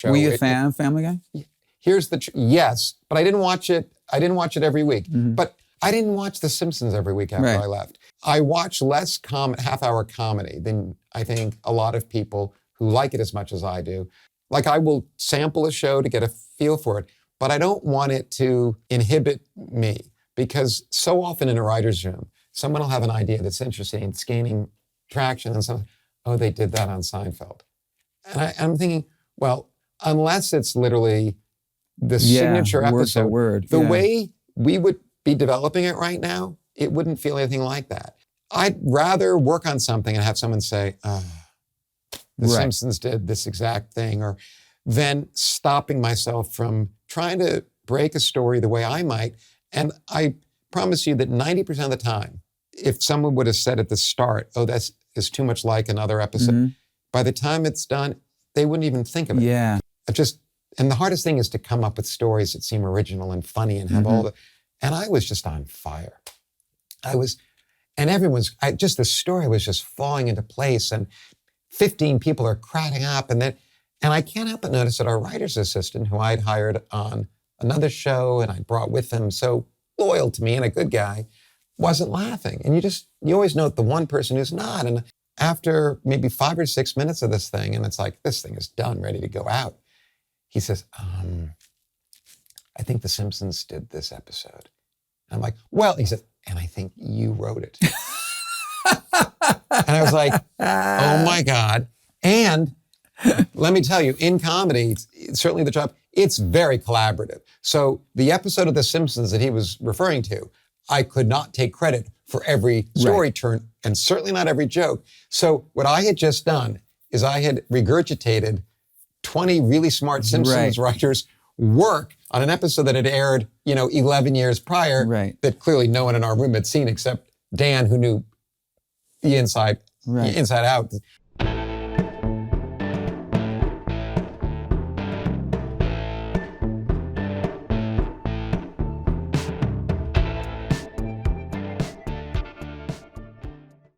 Were you a fan of Family Guy? Here's yes, but I didn't watch it. I didn't watch it every week. But I didn't watch The Simpsons every week after I left. I watch less half-hour comedy than I think a lot of people who like it as much as I do. Like, I will sample a show to get a feel for it, but I don't want it to inhibit me, because so often in a writer's room, someone will have an idea that's interesting, it's gaining traction, and someone, oh, they did that on Seinfeld. And I'm thinking, well, unless it's literally the signature episode, the way we would be developing it right now, it wouldn't feel anything like that. I'd rather work on something and have someone say, The Simpsons did this exact thing, or than stopping myself from trying to break a story the way I might. And I promise you that 90% of the time, if someone would have said at the start, oh, that's is too much like another episode, by the time it's done, they wouldn't even think of it. Yeah. And the hardest thing is to come up with stories that seem original and funny and have all the, and I was just on fire. The story was just falling into place, and 15 people are crowding up, and I can't help but notice that our writer's assistant, who I'd hired on another show and I brought with him, so loyal to me and a good guy, wasn't laughing. And you always note the one person who's not. And after maybe 5 or 6 minutes of this thing, and it's like, this thing is done, ready to go out, he says, I think The Simpsons did this episode. And I'm like, well, he said, and I think you wrote it. And I was like, oh my God. And let me tell you, in comedy, certainly the job, it's very collaborative. So the episode of The Simpsons that he was referring to, I could not take credit for every story turn, and certainly not every joke. So what I had just done is I had regurgitated 20 really smart Simpsons writers' work on an episode that had aired, 11 years prior, that clearly no one in our room had seen except Dan, who knew the inside out.